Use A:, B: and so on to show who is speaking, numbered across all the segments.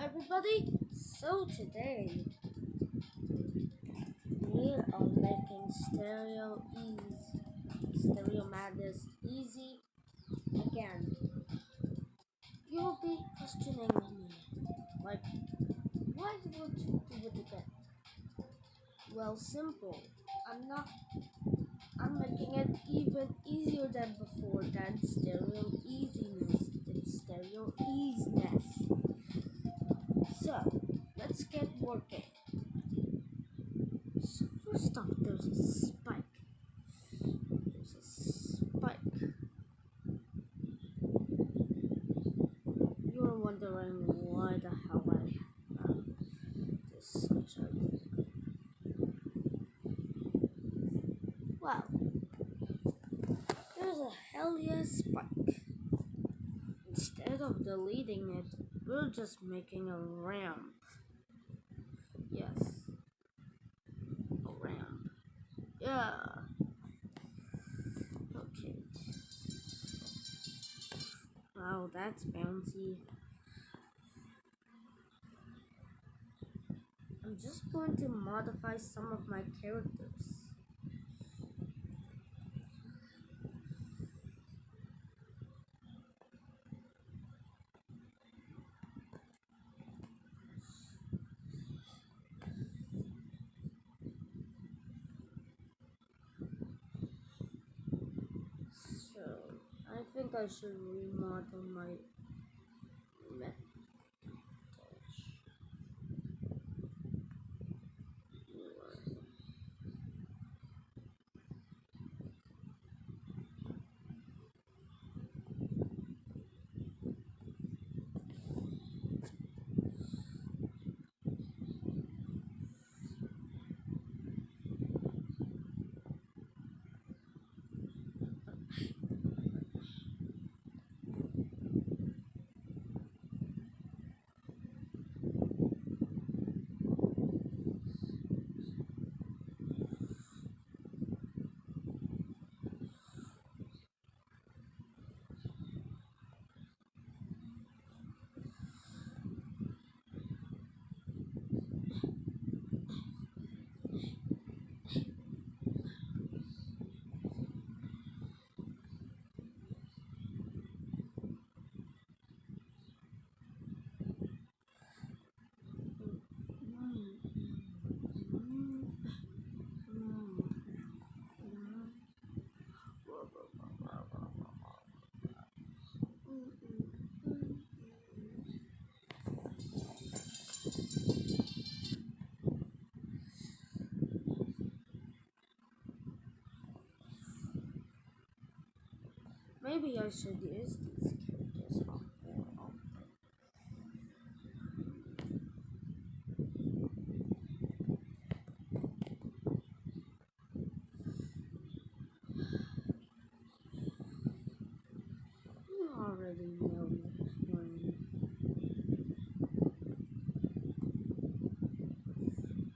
A: everybody. So today we are making stereo madness easy again. You'll be questioning me, like, why would you do it again? Well, simple. I'm not. I'm making it even easier than before. Than stereo easiness. It's stereo easiness. So let's get working. So first off, there's a spike. There's a spike. You're wondering why the hell I have this such idea. Well, there's a hell yes spike. Instead of deleting it, we're just making a ramp. Yes, a ramp. Yeah. Okay. Wow, that's bouncy. I'm just going to modify some of my characters. So, I think I should remodel my mech dash. Maybe I should use these characters more often. You already know when.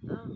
A: Um,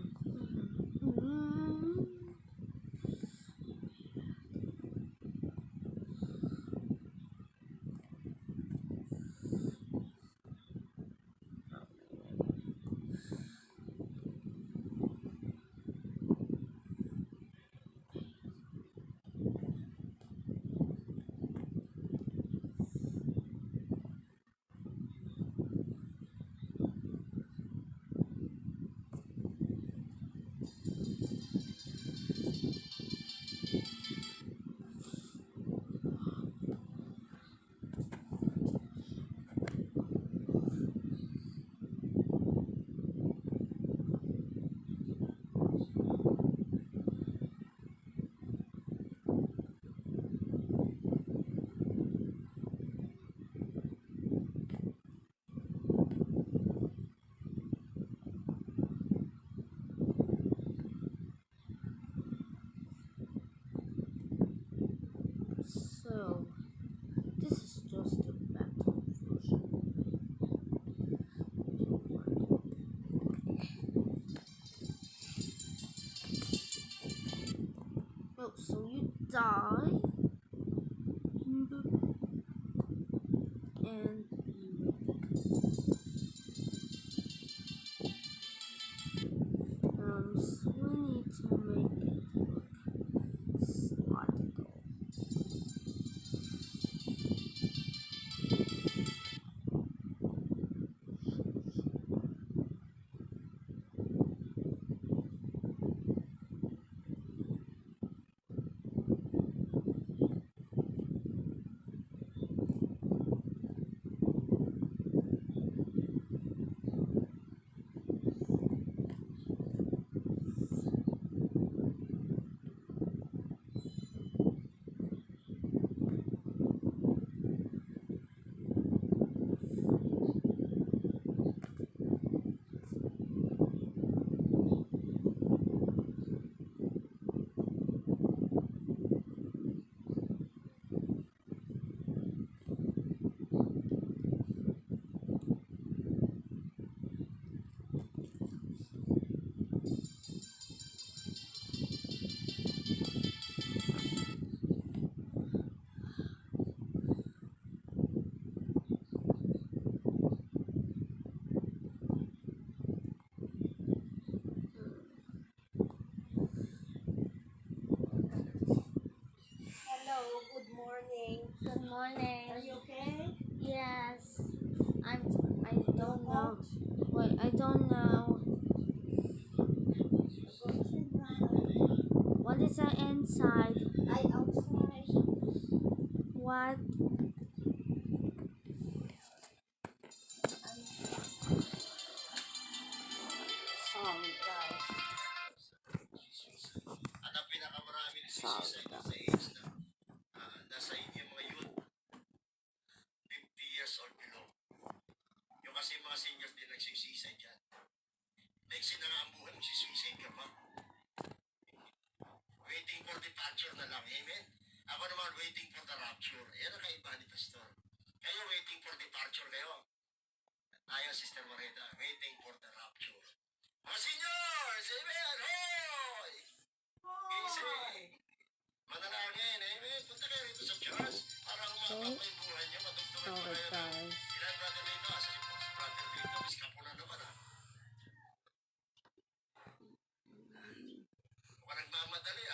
A: so, this is just a beta version. Oh, so you die, and I don't know. What is the inside?
B: I outside.
A: What? Sorry guys.
C: At ang pinakamarami
A: Sorry
C: nagsisisay sa
A: guys.
C: age na nasa yung mga youth, 50 years or below. Yung kasi mga seniors din nagsisisay dyan. Maiksi na nga ang buhay mo, sisisay ka pa. Waiting for departure na lang, amen? Ako naman waiting for the rapture. Yan ang kaiba ni Pastor. Kayo waiting for departure kayo. Tayo, Sister Marita, waiting for the rapture. Mga seniors, amen, hoy! Easy! Manalangin, amen. Punta kayo rito sa church para umabang pa yung buhay niyo, matugtungan pa
A: Sorry
C: kayo ng
A: guys.
C: ilan brother dito. Sa si brother dito, iskapo na naman Huwag ka nagmamadali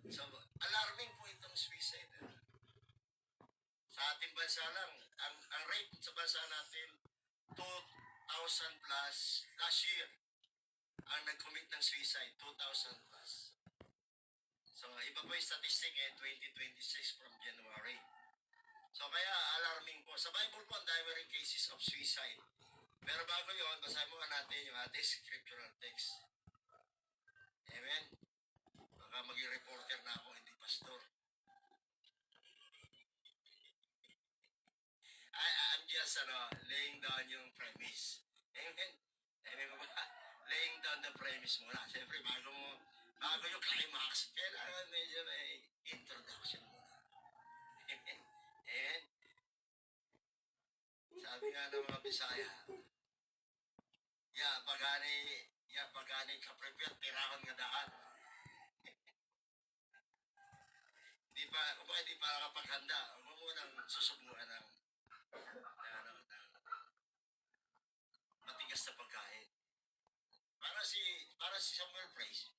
C: So, alarming po itong suicide. Sa ating bansa lang, ang rate sa bansa natin, 2,000 plus last year ang nag-commit ng suicide, 2,000 plus. So, iba po yung statistic 2026 from January. So, kaya alarming po. Sa Bible po, ang dami rin cases of suicide. Pero bago yun, basahin mo natin yung ating scriptural text. Amen? Baka maging reporter na ako, hindi pastor. I'm just laying down yung premise. Amen? Amen ba? Laying down the premise muna. Siyempre, bago yung climax, kailangan medyo may introduction muna. Amen? Amen? Sabi nga ng mga Bisaya, pagani kaprepyat, tirahan nga daan. Kung bakit di pa nakapaghanda, huwag mo munang susubuan ng matigas na pagkain. Para si Samuel Praise,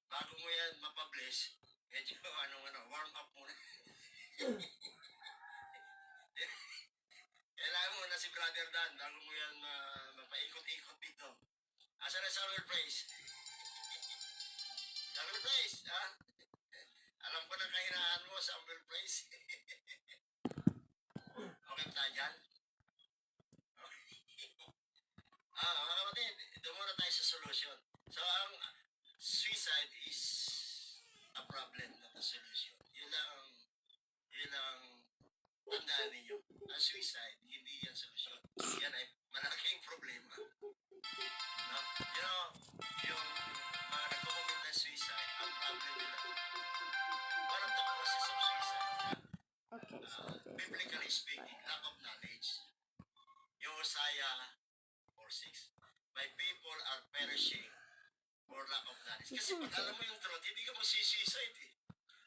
C: bago mo yan mapabless, medyo warm up muna. Kailangan mo na si Brother Dan bago mo yan mapaikot-ikot dito. Asa na Samuel Praise? Samuel Praise, ha? Alam ko na kahinaan mo, Samuel Praise. Okay ba tayo dyan? Mga kapatid, doon muna tayo sa solution. So, ang suicide is a problem, not a solution. Yun ang tandaan ninyo. Ang suicide, hindi yan solusyon. Yan ay malaking problema. No? Yung mga nagko-commit ng suicide, ang problem nila, one of the causes of suicide,
A: Okay, so
C: biblically speaking, lack of knowledge. Yung Hosea 4:6. My people are perishing for lack of knowledge. Kasi pag alam mo yung truth, hindi ka magsisuicide eh.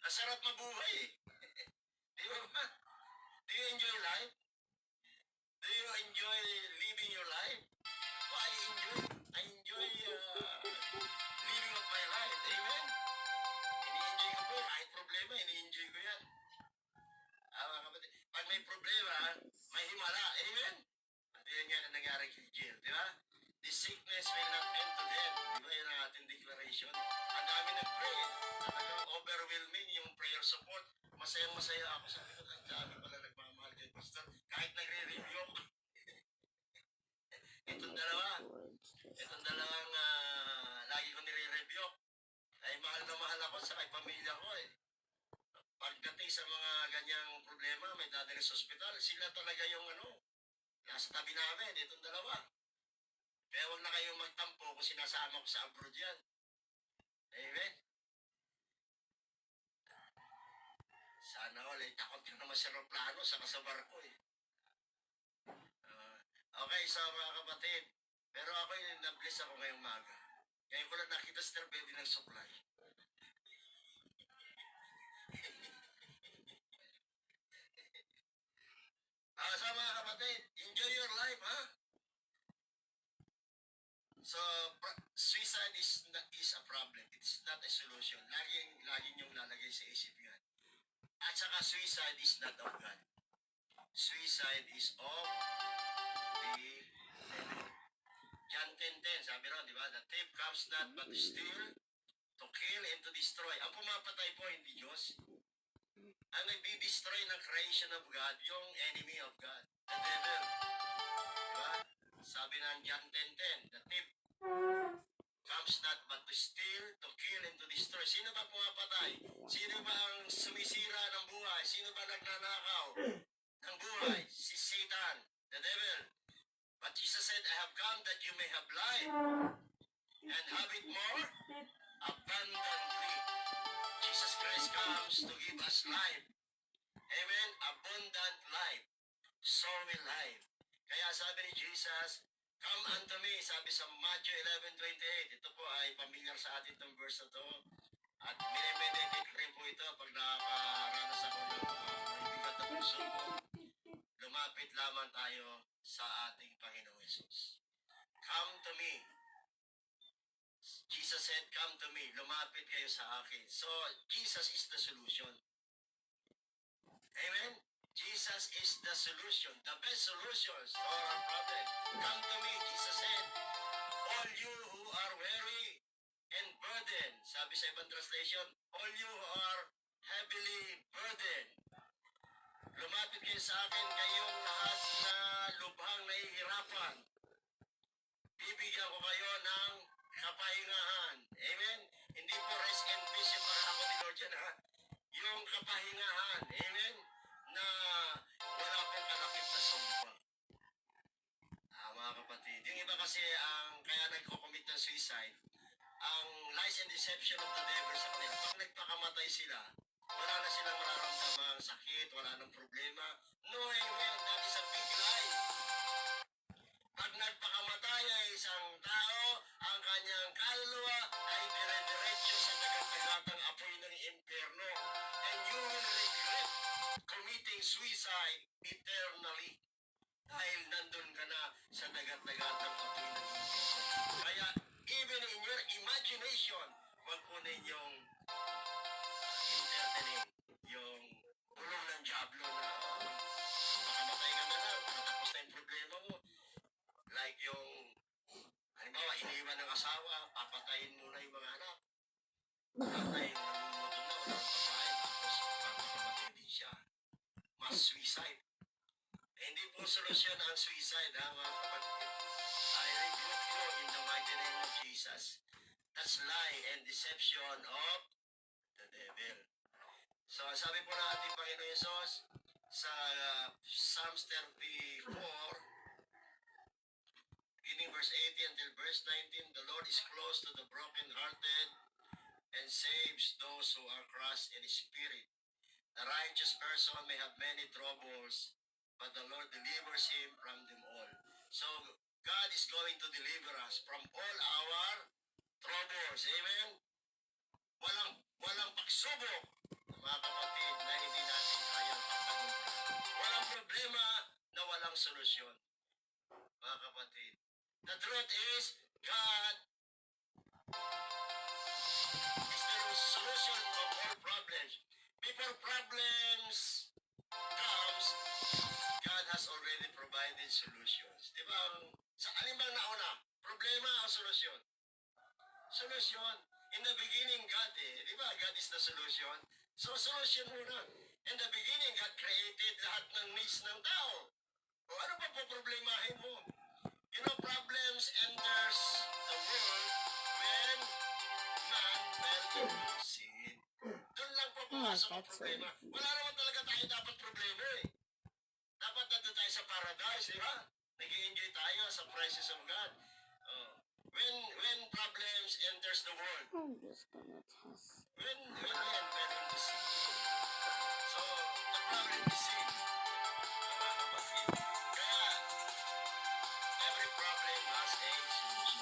C: Ang sarap mabuhay eh. Di ba ba? Do you enjoy life? Do you enjoy living your life? Oh, I enjoy living of my life. Amen? Ini-enjoy ko po. Kahit problema, ini-enjoy ko yan. Mga kapatid, pag may problema, may himala. Amen? Ito yung nga nangyari kay Jill. Di ba? The sickness will not end to death. Di ba yun ang ating declaration? Ang dami nag-pray. Talagang overwhelming yung prayer support. Masayang-masaya ako. Sabi ko, ang dami pala nagmamahal kay Pastor. Kahit nagre-review ako. Itong dalawang lagi ko nire-review. Ay mahal na mahal ako sa kay pamilya ko eh. Pagdating sa mga ganyang problema, may dadali sa ospital, sila talaga yung nasa tabi namin, itong dalawa. Kaya huwag na kayong magtampo kung sinasama ko sa abroad yan. Amen? Sana all, takot ka naman sa aeroplano, saka sa barko eh. Okay, so mga kapatid, pero ako yung na-bless ako ngayong maga. Ngayon ko lang nakita si Terbedi ng supply. So mga kapatid, enjoy your life, ha? So, suicide is a problem. It's not a solution. Laging yung lalagay sa isip yan. At saka suicide is not of God. Suicide is of the devil. John 10:10, sabi ron, di ba? The thief comes not but to steal, to kill, and to destroy. Ang pumapatay po, hindi Diyos. Ang nagdi-destroy ng creation of God, yung enemy of God, the devil. Di ba? Sabi ng John 10:10, the thief comes not but to steal, to kill, and to destroy. Sino ba pumapatay? Sino ba ang sumisira ng buhay? Sino ba nagnanakaw ng buhay? Si Satan, the devil. But Jesus said, I have come that you may have life and have it more abundantly. Jesus Christ comes to give us life. Amen? Abundant life. Soul life. Kaya sabi ni Jesus, come unto me, sabi sa Matthew 11:28. Ito po ay familiar sa atin itong verse na to. At minimeditate rin po ito pag nakaranas ako ng mabigat na puso ko. Lumapit lamang tayo sa ating Panginoong Jesus. Come to me. Jesus said, come to me. Lumapit kayo sa akin. So, Jesus is the solution. Amen? Jesus is the solution. The best solutions to our problem. Come to me, Jesus said. All you who are weary and burdened. Sabi sa ibang translation, all you who are heavily burdened. Lumapit kayo sa akin, kayong lahat na lubhang nahihirapan. Bibigyan ko kayo ng kapahingahan. Amen? Hindi po rest and peace yung para ako ni Lord yan, ha? Yung kapahingahan. Amen? Na wala pong kalapit na sumpa. Mga kapatid. Yung iba kasi ang kaya nagko-commit ng suicide, ang lies and deception of the devil sa kanila. Pag nagpakamatay sila, wala na silang mararamdamang sakit, wala nang problema. No, amen. That is a big lie. Pag nagpakamatay ay isang tao, ang kanyang kaluluwa ay dire-diretso sa dagat-dagatang apoy ng impyerno. And you will regret committing suicide eternally. Dahil nandun ka na sa dagat-dagatang apoy ng impyerno. Kaya, even in your imagination, wag po ninyong entertaining yung ulong ng Diablo na makamatay ka na lang, matapos na yung problema mo. Like yung, halimbawa, iniwan ng asawa, papatayin muna yung mga anak. Patayin, namumuto na, walang pagkain, tapos papatayin din siya. Mass suicide. Hindi po solusyon ang suicide, ha, mga kapatid. I rebuke you in the mighty name of Jesus. That's lie and deception of the devil. So, sabi po na ating Panginoon Yesus sa Psalms 34, beginning verse 18 until verse 19, the Lord is close to the brokenhearted and saves those who are crushed in spirit. The righteous person may have many troubles, but the Lord delivers him from them all. So, God is going to deliver us from all our troubles. Amen? Walang pagsubok, mga kapatid, na hindi natin kayang pagtagumpayan. Walang problema na walang solusyon, mga kapatid. The truth is, God is the solution of all problems. Before problems comes, God has already provided solutions. Di ba? Sa alin bang nauna? Problema o solusyon? Solution. In the beginning, God di ba? God is the solution. So, solution muna. In the beginning, God created lahat ng needs ng tao. O ano pa po problemahin mo? You know, problems enters the world when man fell into sin. Doon lang po pumasok ang problema. Wala naman talaga tayo dapat problema eh. Dapat nandun tayo sa paradise, di ba? Nag-i-enjoy tayo sa presence of God. When problems enters the world,
A: I'm just gonna test.
C: when man fell into sin. So, the problem is sin. Mga kapatid. Kaya, every problem has a solution.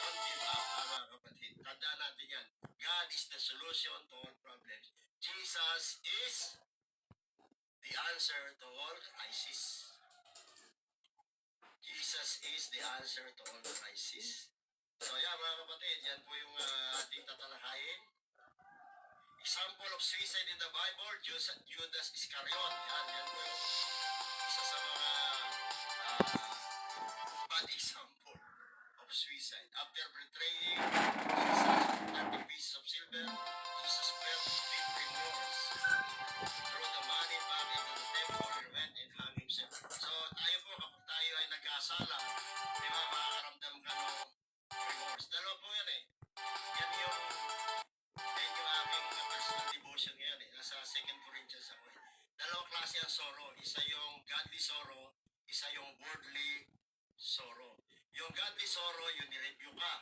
C: Don't give up, mga kapatid. Tandaan natin yan. God is the solution to all problems. Jesus is the answer to all crisis. Jesus is the answer to all crisis. So yan mga kapatid, yan po yung ating tatalakayin. Example of suicide in the Bible, Judas Iscariot. Yan po yung isa sa mga after betraying Jesus for 30 pieces of silver, Jesus felt deep remorse. Threw the money back into the temple and went and hung himself. So tayo po, kapag tayo ay nagkasala, di ba, makakaramdam ka ng remorse. Dalawa po yan eh. Yan yung aking personal devotion ngayon eh. Nasa 2 Corinthians ako eh. Dalawang klase ang sorrow. Isa yung godly sorrow, isa yung worldly sorrow. Yung godly sorrow, yung nireview ka.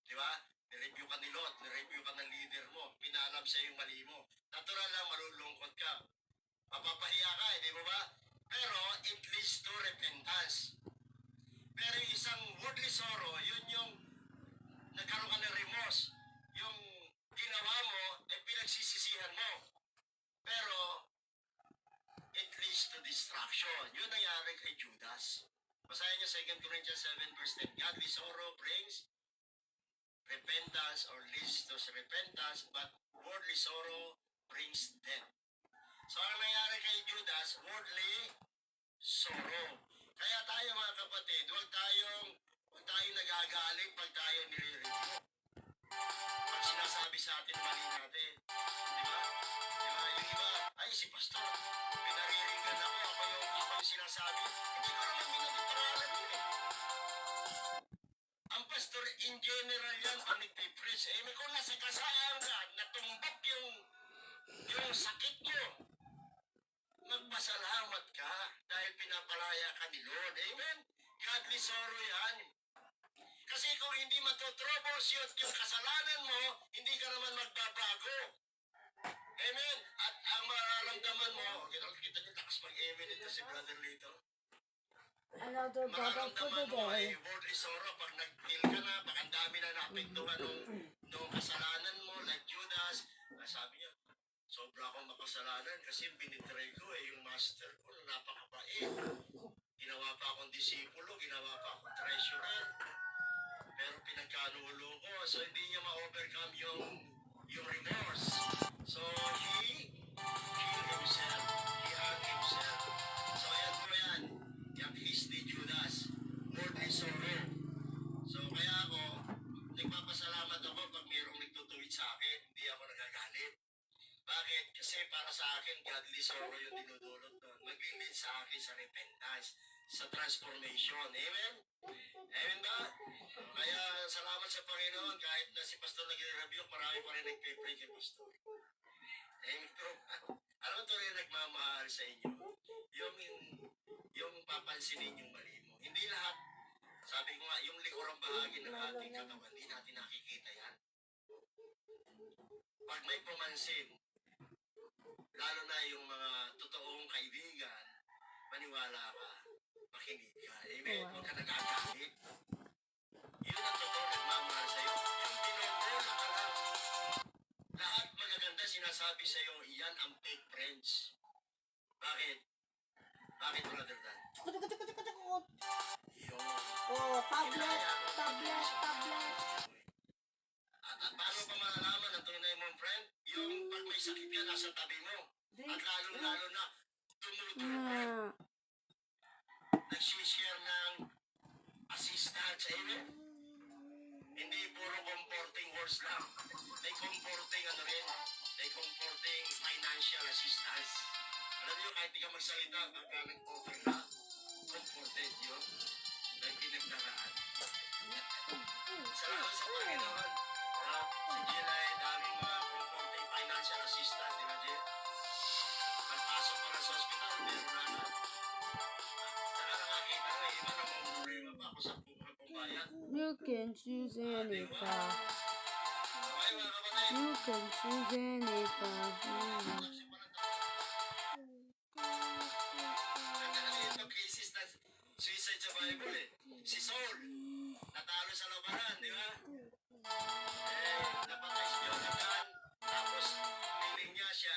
C: Di ba? Nireview ka ni Lot, nireview ka ng leader mo, pinaalam sa yung mali mo. Natural lang, malulungkot ka. Mapapahiya ka eh, di ba ba? Pero it leads to repentance. Pero yung isang worldly sorrow, yun yung nagkaroon ka ng remorse. Yung ginawa mo, ay pinagsisisihan mo. Pero it leads to destruction. Yun nangyari kay Judas. Basahin niyo 2 Corinthians 7 verse 10. Godly sorrow brings repentance or leads to repentance, but worldly sorrow brings death. So ang nangyari kay Judas, worldly sorrow. Kaya tayo mga kapatid, huwag tayong nagagaling pag tayo nire-review. Pag sinasabi sa atin, mali natin. Di ba? Di ba? Yung iba, ay si pastor, pinariringgan ako yung sinasabi. Hindi ko naman minagiparalan yun eh. Ang pastor, in general yan, pag nagpipreach, eh, may kung nasa kasaan ka, natumbok yung sakit nyo. Magpasalamat ka dahil pinapalaya ka ni Lord. Amen? Godly sorrow yan. Kasi kung hindi matotroubleshoot yung kasalanan mo, hindi ka naman magbabago. Amen? At ang mararamdaman mo, kita niyo lakas mag-amen ito si Brother Lito.
A: Another bottle for the
C: Mararamdaman mo ay
A: day.
C: worldly sorrow pag nag-feel ka na, pag ang dami na naapektuhan nung kasalanan mo, like Judas. Sabi niya, sobra akong makasalanan kasi binitray ko yung master ko na napakabait. Ginawa pa akong disipulo, ginawa pa akong treasurer. Pero pinagkanulo ko, so hindi niya ma-overcome yung remorse. So he killed himself, he hung himself. So yan po yan, yung his ni Judas, worldly sorrow. So kaya ako, nagpapasalamat ako pag mayroong nagtutuwid sa akin, hindi ako nagagalit. Bakit? Kasi para sa akin, godly sorrow yung dinudulot doon. Mag-lead sa akin sa repentance, sa transformation. Amen? Amen ba? Kaya salamat sa Panginoon, kahit na si Pastor nag-review, marami pa rin nagpe-pray kay Pastor. Amen bro. Alam mo ito rin nagmamahal sa inyo. Yung papansinin yung mali mo. Hindi lahat, sabi ko nga, yung likurang bahagi ng ating katawan, hindi natin nakikita yan. Pag may pumansin, lalo na yung mga totoong kaibigan, maniwala ka, makinig ka. Amen? Huwag ka nagagalit. Yun ang totoo nagmamahal sa'yo. Yung pinondola ka lang. Lahat magaganda sinasabi sa'yo, iyan ang fake friends. Bakit? Bakit, Brother Dan? Yung...
A: Oh, tablet.
C: At paano pa malalaman ang tunay mong friend? Yung pag may sakit ka, nasa tabi mo. At lalo-lalo na, tumutulong. Nagsishare ng assistance. Amen? Hindi puro comforting words lang. May comforting may comforting financial assistance. Alam niyo, kahit di ka magsalita, pagka nag-offer ka, comforted yun. May pinagdaraan. Salamat sa Panginoon. Si Jill ay daming mga comforting financial assistance, di ba Jill? Pagpasok pa sa hospital, meron na. Saka nakakita na iba na mga problema pa kung saan pumapambayad.
A: You can choose any path.
C: Okay mga kapatid.
A: You can choose any path.
C: Ito cases na suicide sa Bible eh. Si Saul, natalo sa labanan, di ba? Napatay si Jonathan, tapos feeling niya siya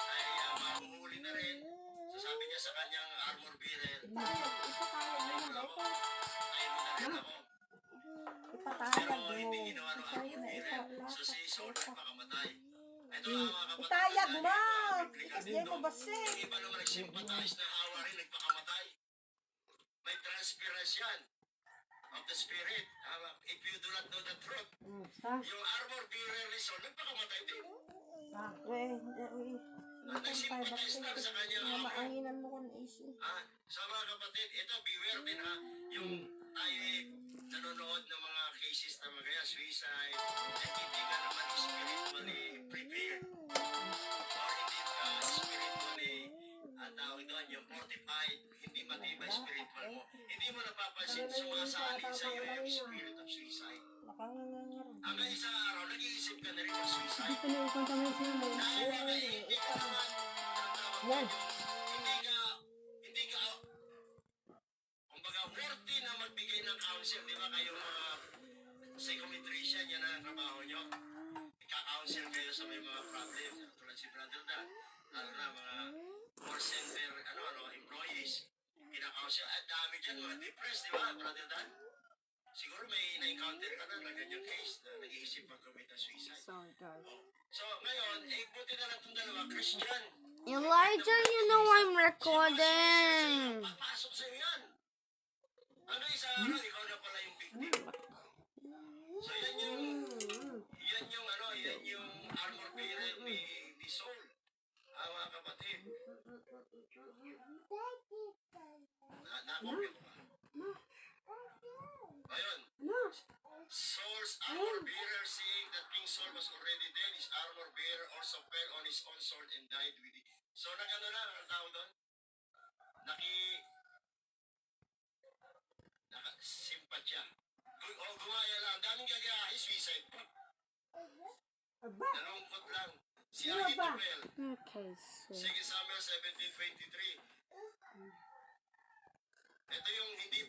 C: ay mahuhuli na rin. So sabi niya sa kanyang armor bearer, tayo mo na rin ako. Pero hindi ginawa ng armor bearer. So si Saul nagpakamatay. Ito mga kapatid.
B: Itayag mo!
C: Kasi
B: Hindi ko basi.
C: yung iba naman nagsympathize na hawa rin, nagpakamatay. May transference yan. of the Spirit. If you do not know the truth,
B: Ha?
C: yung armor bearer ni Saul, nagpakamatay din. Nagsympathize lang sa kanyang armor.
A: Maanginan mo kung isi.
C: So mga kapatid, ito, beware din ha. Yung tayo nanonood ng mga cases na mga kaya suicide, at hindi ka naman spiritually prepared. Or hindi ka spiritually, tawag doon, yung fortified, hindi matibay spiritual mo. Hindi mo napapansin, sumasalin sa iyo yung spirit of suicide. Hanggang isang araw, nag-iisip ka na rin ng suicide. Dahil nga, hindi ka naman, hindi ka, kumbaga, worthy na magbigay ng counsel, di ba kayong mga psychometrician, yan ang trabaho nyo. Ika-counsel kayo sa may mga problem, tulad si Brother Dan, lalo na mga call center, employees. Ina-counsel, at dami dyan, mga depressed, di ba, Brother Dan? Siguro may na-encounter ka na ganyang case na nag-iisip mag-commit ng suicide.
A: Sorry, guys.
C: So, ngayon, buti na lang itong dalawa, Christian.
A: Elijah, you know I'm recording.
C: Papasok sa'yo yan. Hanggang isang araw, ikaw na pala yung victim. So, yan yung armor bearer ni Saul. Mga kapatid. Nakopya ko ba? Ayun. Saul's armor bearer, seeing that King Saul was already dead, his armor bearer also fell on his own sword and died with it. So, ang tawag doon? Simpatya. Gumaya lang. Ang daming gagayahin, suicide pa. Nalungkot lang. Si Ahithophel.
A: Okay, so.
C: 2 Samuel 17:23. Ito yung hindi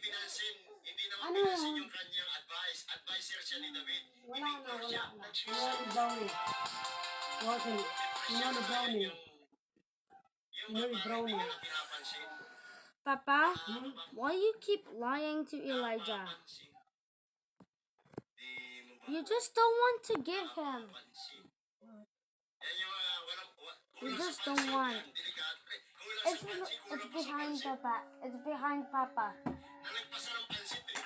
C: naman pinansin yung kanyang advisor siya ni David. Ignore siya. Nag-suicide. Yung babae, hindi ka na pinapansin.
A: Papa, why you keep lying to Elijah? You just don't want to give him. You just don't want. It's behind Papa. It's behind Papa.
C: Nalagpasan ng pansit eh.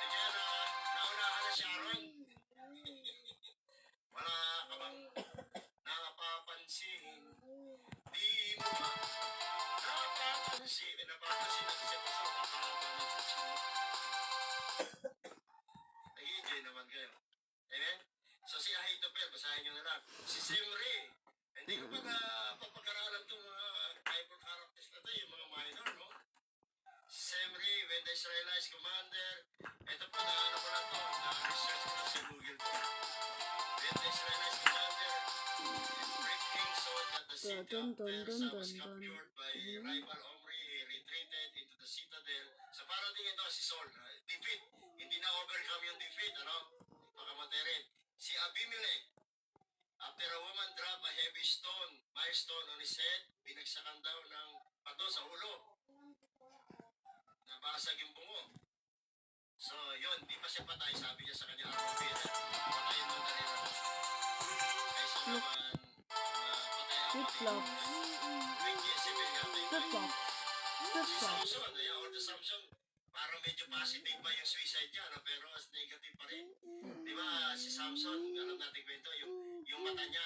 C: Kaya naunahan na si Aaron. Wala ka bang napapansin? Di mo ba napapansin? Napapansin na siya sa papapansin. Nag-i-enjoy naman kayo. Amen? So si Ahithophel, basahin nyo na lang. Si Zimri, hindi ko pa napapag-aralan itong mga Bible characters na ito, yung mga minor, no? Zimri, when the Israelites commander, ito pa na ano ko na ito, na-research ko na sa Google ko. When the Israelites commander, great king saw that the city of Persia was captured by rival Omri, he retreated into the citadel. So parang din ito si Saul, defeat. Hindi na overcome yung defeat, pakamatay rin. Si Abimelech, after a woman dropped a heavy milestone on his head, binagsakan daw ng pato sa ulo. Nabasag yung bungo. So, yun, di pa siya patay, sabi niya sa kanya, armor-bearer. Patayin mo na rin ako. Kaysa naman, patay ako.
A: Flip-flop. Flip-flop.
C: Si Samson, or the Samson, parang medyo positive pa yung suicide niya, pero as negative pa rin. Di ba, si Samson, alam natin kwento, yung mata niya,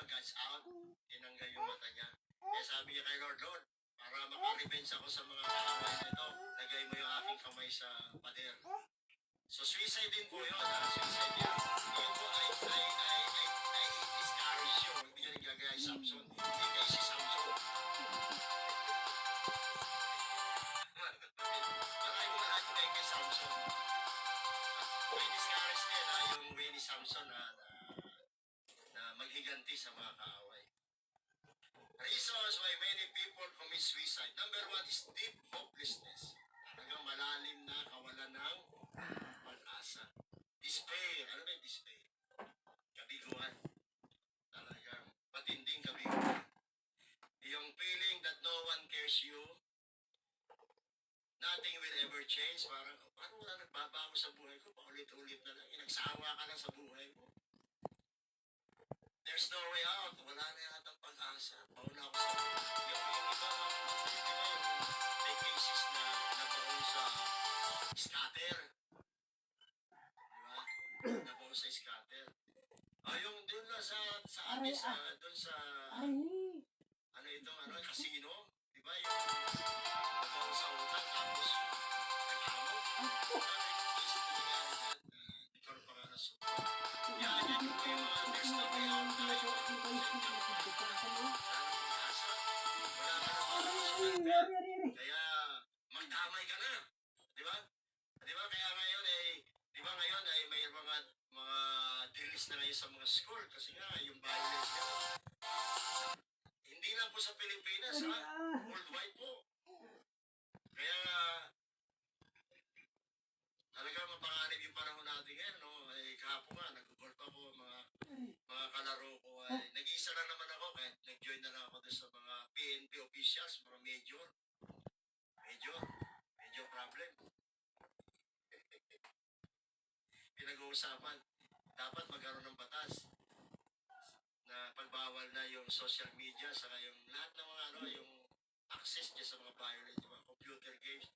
C: guts out, tinanggal yung mata niya. Kaya sabi niya kay Lord, para makarevenge ako sa mga kaaway na ito, lagay mo yung aking kamay sa pader. So, suicide din po yun, suicide din. Yun po ay discourage yun. Hindi niya nagagaya si Samson. Hindi kayo si Samson. Maraming kayo kay Samson. May discourage din yung way ni Samson na maghiganti sa mga kaaway. Reasons why many people commit suicide. Number 1 is deep hopelessness. Talagang malalim na kawalan ng pag-asa. Despair. Ano ba yung despair? Kabiguan. Talagang matinding kabiguan. Yung feeling that no one cares you, nothing will ever change. Parang wala nagbabago sa buhay ko. Paulit-ulit na lang. Nagsawa ka na sa buhay mo. There's no way out. Wala na yata pag-asa. Pauna ako sa yung iba, may cases na nabuo sa study sa, doon sa,
B: Arnie.
C: ano itong, ano, casino. Di ba? Yung nagkaroon sa utang, tapos nag-amok. Ikaw pa nga nasuko. Yan, yan po yung mga there's no way out tayo. Wala nang pag-asa. Wala ka na pag-asa. Kaya, magdamay ka na. Di ba? Di ba? Kaya ngayon di ba ngayon ay may mga drills na ngayon sa mga school kasi nga yung violence niya. Hindi lang po sa Pilipinas, ha? Worldwide po. Kaya, talagang mapanganib yung panahon natin ngayon, no? Kahapon nga, nag-golf ako, mga kalaro ko. Nag-iisa lang naman ako, kaya nag-join na lang ako doon sa mga PNP officials, mga major problem. Pinag-uusapan, dapat magkaroon ng batas na pagbawal na yung social media saka yung lahat ng mga yung access niya sa mga violent, mga computer games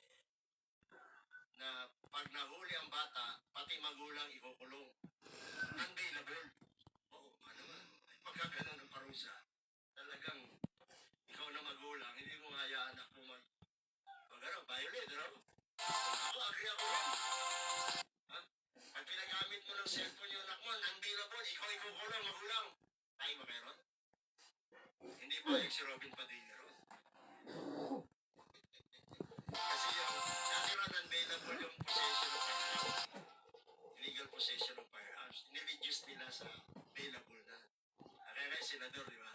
C: na pag nahuli ang bata, pati magulang ikukulong. Unbailable. Oo, ano man. Pagka ganun ang parusa, talagang ikaw na magulang, hindi mo hayaan anak mo violate, ano? Ako, agree ako rin. Ha? Pag pinagamit mo ng cellphone yung anak mo, unbailable, ikaw ikukulong, magulang. Tayo ba meron? Hindi pa yung si Robin Padilla ron. Kasi yung dati ron unbailable yung possession of firearms. Illegal possession of firearms. Nireduce nila sa bailable na. Kaya nga yung senador, di ba?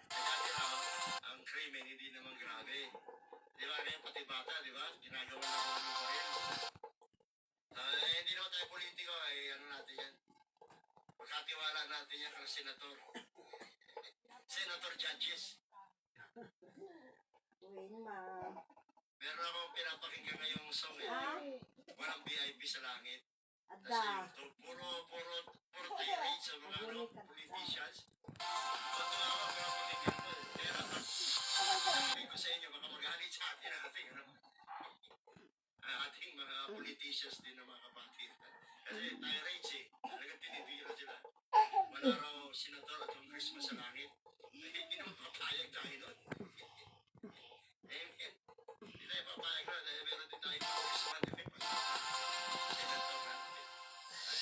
C: Dati raw, ang krimen hindi naman grabe. Di ba? Kaya pati bata, di ba? Ginagawa na ko yung baril. Hindi naman tayo politiko, ano natin yan. Pagkatiwala natin yan kang senator. Senator judges.
B: Uy, ma.
C: Meron akong pinapakinggan ngayong song Walang VIP sa langit.
B: Ada.
C: Nasa YouTube. Puro tirade sa mga politicians. Bato ako, pinapakinggan ko. Pero, sabi ko sa inyo, baka magalit sa atin ating mga politicians din na mga kapatid. Kasi tirades talagang tinitira sila. Wala raw senator at congressman sa langit. Hindi naman papayag tayo nun. Amen. Hindi tayo papayag na dahil meron din tayo congressman. Senator natin. Ay,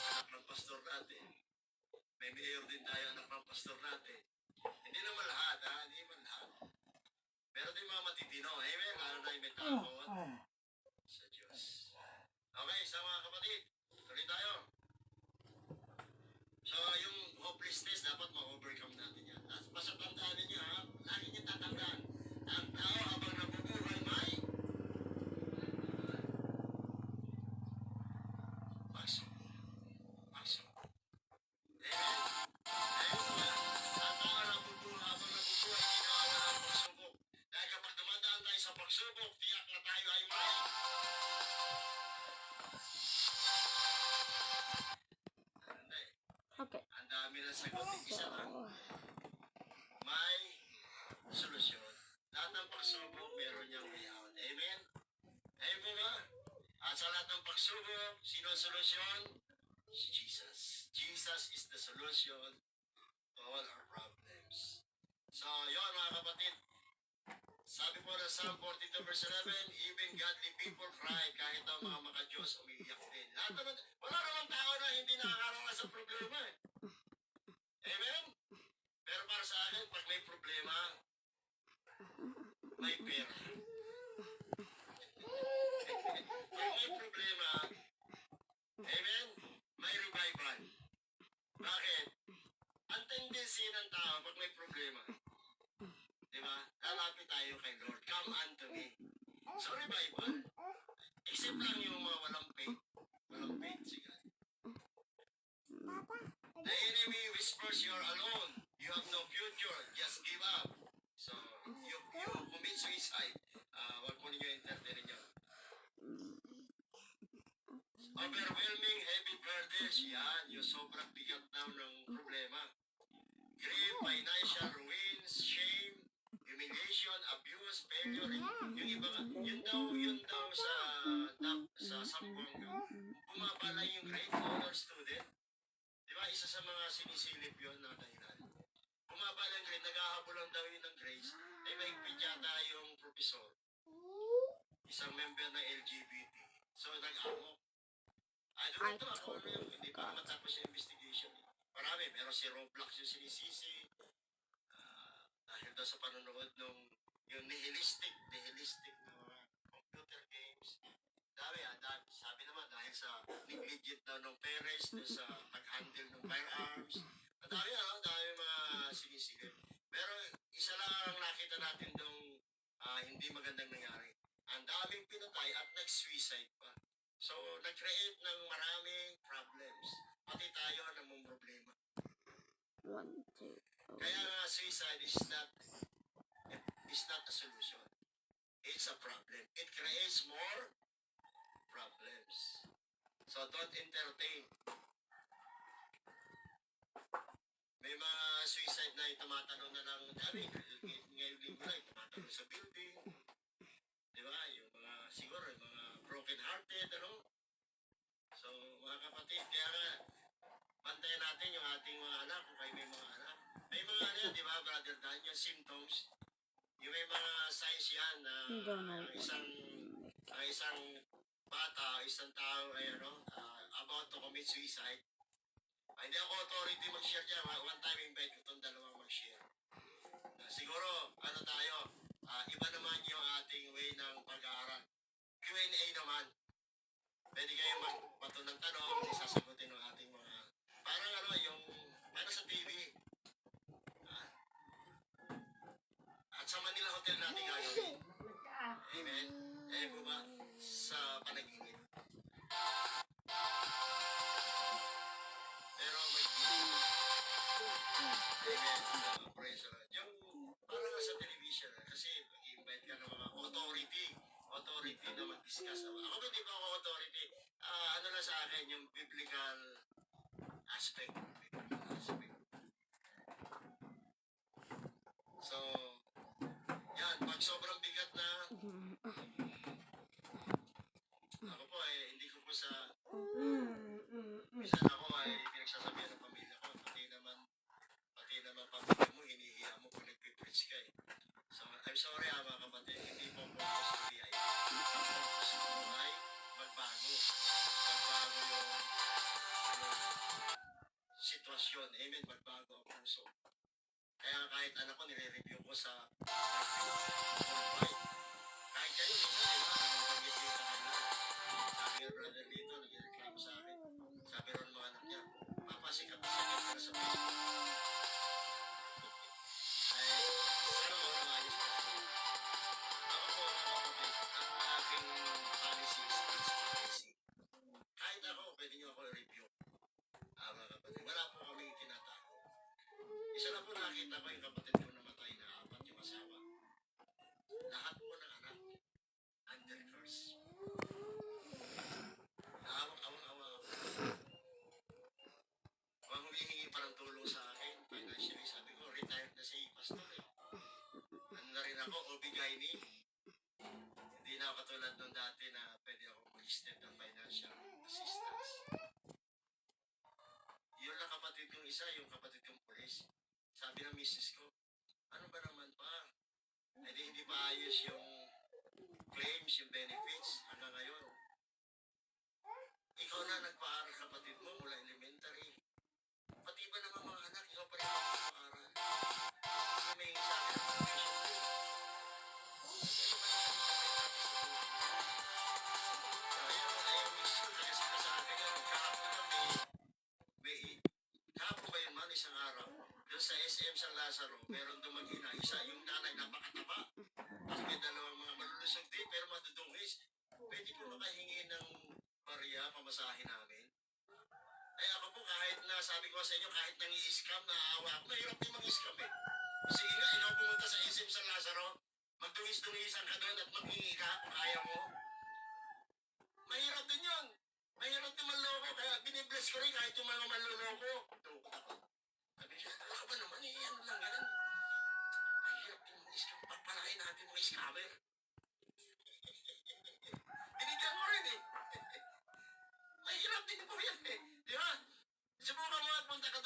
C: anak ng pastor natin. May mayor din tayo, anak ng pastor natin. Hindi naman lahat, hindi naman lahat. Meron din mga matitino. Amen. Lalo na yung may takot sa Diyos. Okay, sa mga kapatid, tuloy tayo. So, yung hopelessness, dapat ma-overcome natin yan. Basta tandaan ninyo, lagi niyo tatandaan. Ang tao habang nabubuhay may pagsubok. Pagsubok. Amen. Ayun ba? Ang tao nabubuhay habang nabubuhay, ginawa ng pagsubok. Dahil kapag dumadaan tayo sa pagsubok, tiyak na tayo ay may
A: Okay.
C: ang dami na sagot, isa lang. May solusyon. Lahat ng pagsubok, meron niyang way out. Amen? Ayun po ba? At sa lahat ng pagsubok, sino ang solusyon? Si Jesus. Jesus is the solution to all our problems. So, yun mga kapatid. Sabi po na Psalm 42 verse 11, even godly people cry kahit ang mga maka-Diyos umiiyak din. Lahat naman, wala namang tao na hindi nakakaranas sa problema Amen? Pero para sa akin, pag may problema, may pera. Pag may problema, amen, may revival. Bakit? Ang tendency ng tao pag may problema, diba? Lalapit tayo kay Lord. Come unto me. So revival, except lang yung mga walang faith. Walang faith, sige. The enemy whispers you're alone. You have no future. Just give up. So, you commit suicide. Wag mo ninyo entertain niyo. Overwhelming heavy burdens. Yan, yung sobrang bigat daw ng problema. Grief, financial ruins, shame, humiliation, abuse, failure. Yung iba nga, yun daw sa Sambuanga, bumabala yung grade honor student. Diba? isa sa mga sinisilip yun na dahilan. Bumaba ng grade, naghahabol lang daw yun ng grades, ay mahigpit yata yung professor, isang member ng LGBT. So, nag-amok. I don't know kung ano yung, hindi pa matapos yung investigation. Marami, pero si Roblox yung sinisisi, dahil daw sa panonood nung yung nihilistic na mga computer games. Dami dami. Sabi naman dahil sa negligent daw ng parents dun sa pag-handle ng firearms. Dami mga sinisilip. Pero isa lang ang nakita natin nung hindi magandang nangyari. Ang daming pinatay at nag-suicide pa. So, nag-create ng maraming problems. Pati tayo ang namang problema.
A: 1, 2.
C: Kaya nga, suicide is not a solution. It's a problem. It creates more problems. So don't entertain. May mga suicide na tumatanong na ng ngayon linggo na tumatanong sa building. Di ba? Yung mga, siguro, yung mga broken hearted, ano? So, mga kapatid, kaya nga, bantayan natin yung ating mga anak kung kayo may mga anak. May mga ano yan, di ba, Brother Dan, yung symptoms. Yung may mga signs yan na ang isang bata, isang tao ay about to commit suicide. Hindi ako authority mag-share dyan. One time invite ko itong dalawang mag-share. Siguro, tayo, iba naman yung ating way ng pag-aaral. Q&A naman. Pwede kayong magpato ng tanong, sasagutin ng ating mga, parang parang sa TV. At sa Manila Hotel natin gagawin. Amen. Po ba? Sa panaginip. Pero amen. Praise the Lord. Yung parang sa television, kasi mag-invite ka ng mga authority na mag-discuss. Ako hindi pa ako authority. Ano lang sa akin, yung biblical aspect. So, yan, pag sobrang bigat na, ako po hindi ko po sa, minsan ako pinagsasabihan ng pamilya ko, pati naman pamilya mo, hinihiya mo kung nagpipreach ka eh. So, I'm sorry mga kapatid, hindi po po sa BI. Gusto ko ay magbago yung sitwasyon. Amen, magbago ang puso. Kaya kahit anak ko, nire-review ko sa kahit kayo, minsan, di ba, nabanggit dito kanina. Sabi nga brother dito, nag-reklamo sa akin. Sabi ron mga anak niya, Papa, sikat ka na sa Facebook. Ay, sana mo na maayos ka. Ako po, ang aking policy is transparency. Kahit ako, pwede niyo ako i-review. Mga kapatid, wala po kaming tinatago. Isa na po nakita ko yung kapatid ko namatay na 4 yung asawa. Lahat po ng anak, under curse. Awang-awa ako. Kung humihingi pa ng tulong sa akin, financially, sabi ko, retired na si pastor eh. Ano na rin ako, obigayni. Hindi na ako katulad nung dati na pwede ako mag-extend ng financial assistance. Yun lang kapatid kong isa, yung kapatid kong pulis. Sabi ng misis ko, ano ba naman pa? Hindi pa ayos yung claims, yung benefits hanggang ngayon. Ikaw na nagpaaral kapatid mo mula elementary. Pati ba naman mga anak, ikaw pa rin nagpaaral. Kasi may sa akin ang profession ko. Ayaw misis ko, kaya sa akin yun, kahapon ba yun man, isang araw, doon sa SM San Lazaro, meron doon mag-ina, yung nanay napakataba. Tapos may dalawang mga malulusog din, pero madudungis. Pwede po makahingi ng bariya, pamasahin namin. Ay ako po, kahit na sabi ko sa inyo, kahit nang i-scam, naaawa ako, mahirap din mag-scam eh. Sige nga, ikaw pumunta sa SM San Lazaro, magdungis-dungisan ka doon at maghingi ka kung kaya mo. Mahirap din yun. Mahirap din manloko, kaya binibless ko rin kahit yung mga manloloko. Tukot ako. Sabi siya, ako ba naman eh, ano lang yan. Mahirap din mga scam. Pagpalain natin mga scammer. Binigyan mo rin eh. Mahirap din po yan eh. Di ba? Subukan mo at punta ka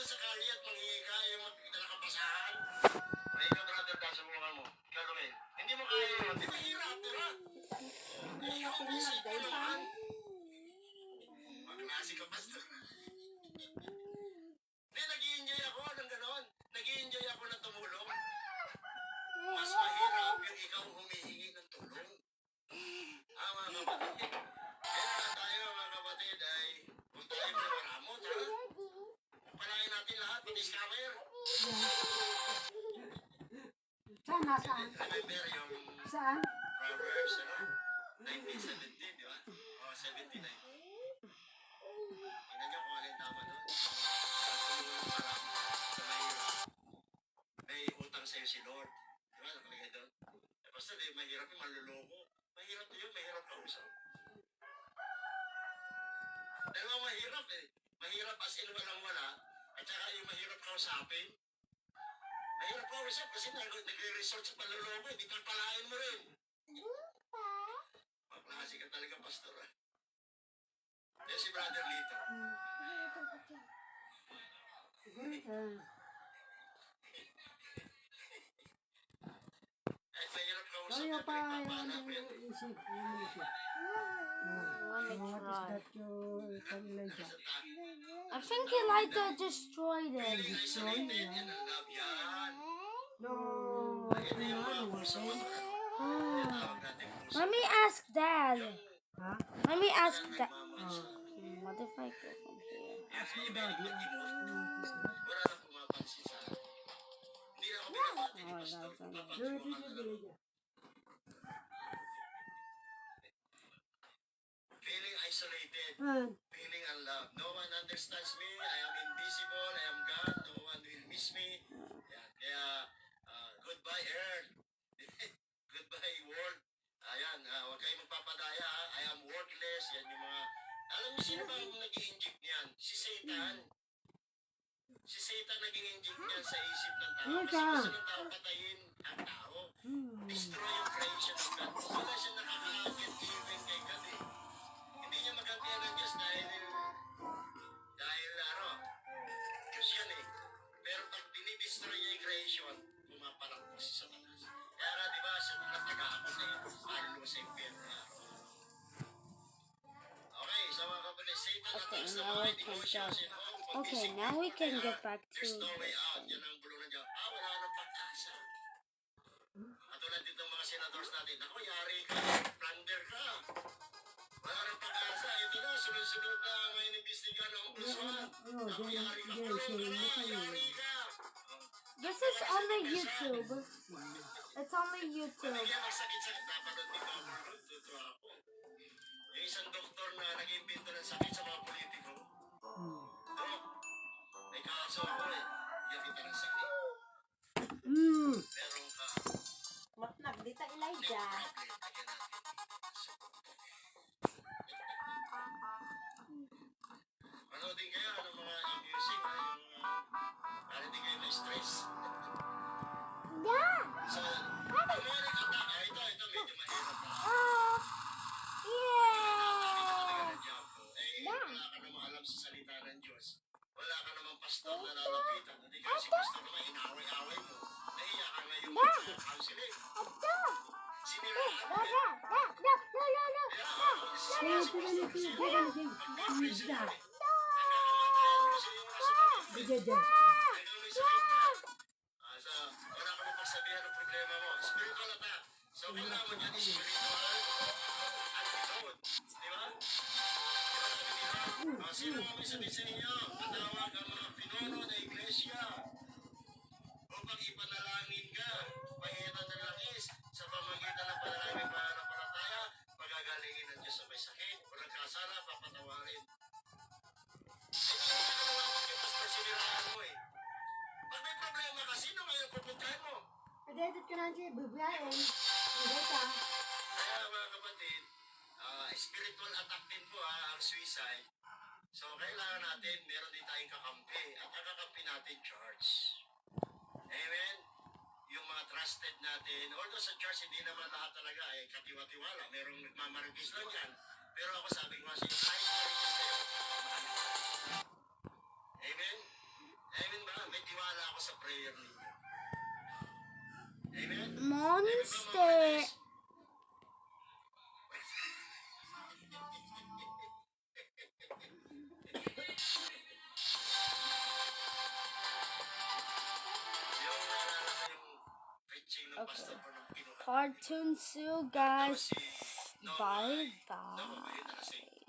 C: Di mahirap, di ba? Eh, ikaw ang isipin naman. Maklase ka, pastor. Hindi, nag-i-enjoy ako ng gano'n. Nag-i-enjoy ako na tumulong. Mas mahirap yung ikaw humihingi ng tulong. Mga kapatid. Kaya tayo, mga kapatid, ay kung tayo may maramot, ha? Palain natin lahat, pati scammer.
B: Saan? Nasaan?
C: Remember yung
B: Saan?
C: Proverbs, 19:17, di ba? O, 79. Tingnan niyo kung alin tama doon. May utang sa'yo si Lord. Di ba? Nakalagay doon. Eh, basta di, mahirap yung manluloko. Mahirap yun, mahirap kausap. Dalawa mahirap eh. Mahirap as in walang-wala. At saka yung mahirap kausapin. Mahirap kausap kasi nagre-resort sa panluloko. Di papalain mo rin. Maklase ka talaga, pastor. Yan si Brother Lito. Kahit mahirap kausap
B: Kaya
C: yan,
B: pa yung
C: pinagpapahanap yan.
B: isip. Yung isip.
A: Let me
B: What is
A: try.
B: that you can Elijah?
C: Sa tayo.
A: I think Elijah destroyed it.
C: Feeling isolated, yan ang love yan.
B: No.
C: Ito yung mga puso mo. Yan tawag natin puso.
A: Let me ask Dad.
B: Ha?
A: Let me ask Dad.
C: Nagmamahal.
A: What if I go from here?
B: Ask mo daddy.
C: Wala na pumapansin sa akin. Hindi na ako binabati ni Pastor. Papatulungan na lang. Feeling isolated. Feeling unloved. No one understands me. I am invisible. I am God. No one will miss me. Yan. Kaya, goodbye earth. Goodbye world. Ayan, huwag kayong magpapadaya. Ha? I am worthless. Yan yung mga... Alam mo sino bang nag-i-inject niyan? Si Satan. Si Satan nag-i-inject niyan sa isip ng tao. Kasi gusto ng tao patayin ang tao. Destroy yung creation of God. Wala siya nakaka-get even kay God eh. Hindi niya magantihan ng Diyos dahil Diyos yan eh. Pero pag dinidestroy niya yung creation, pumaparak po si Satanas. Kaya nga, di ba, siya nataga ako sa palulo sa impyerno. Okay, so mga kapatid, Satan attacks the mind, emotions, and home.
A: Okay, now we can get back to
C: There's no way
A: this.
C: out. Yan ang bulungan niya. Wala nang pag-asa. Katulad dito mga senators natin, ako, yari ka, plunder ka. Wala nang pag-asa. Ito na, sunod-sunod na may inimbestiga ng ombudsman. Ako, yari ka, kulong ka na, yari ka.
A: This is on the YouTube. It's on the YouTube.
C: Panigyan ng sakit-sakit. Napanood ni Pablo, tutuwa ako. Yung isang doktor na nag-imbento ng sakit sa mga politiko. Dok, may kaso ako eh. Yan kita ng sakit. Meron ka.
B: Matnag dita
C: May
B: Elijah.
C: problem. Lagyan natin. Manood din kayo ng mga music. Para hindi kayo na-stress.
A: Yeah.
C: So, pumalik attack. Ito, medyo mahirap na.
A: Oh.
C: Talaga
A: Yeah.
C: ng diablo. Wala ka namang alam sa salita ng Diyos. Wala ka namang pastor na lalapitan. Hindi ka si pastor naman, inaway-away mo. Nahiya ka na yung counseling. Siniraan mo eh. Kaya pag-depression mo eh. Hanggang kamatayan mo siya yung nasa pag-ibig. Hanggang may sakit ka. So, wala ka mong pagsabihan ng problema mo. Spiritual attack. So, kailangan mo dyan spiritual antidote. Di ba? Sino ang may sabi sa inyo? Patawag ang mga pinuno na iglesia upang ipanalangin ka. Pahiran ng langis sa pamagitan ng panalangin pananampalataya, pagagalingin ng Diyos sa may sakit, walang kasala, papatawarin. Kailangan ka naman kay pastor siniraan mo eh. Pag may problema ka, sino ngayon pupuntahan mo?
B: Edit ko na siya, bubuhayin. Edita.
C: Kaya mga kapatid, spiritual attack din po ang suicide. So kailangan natin, meron din tayong kakampi. At ang kakampi natin, church. Amen? Yung mga trusted natin, although sa church hindi naman lahat talaga ay katiwa-tiwala. Merong nagmamarigis lang yan. Pero ako sabi ko kasi, kahit marigis kayo, amen? Amen ba? May tiwala ako sa prayer ninyo. Amen?
A: Monster.
C: pastor mo nung kinuha.
A: Cartoon Zoo,
C: Tapos
A: guys.
C: si Noah,
A: Bye
C: Noah ba yun?
A: bye.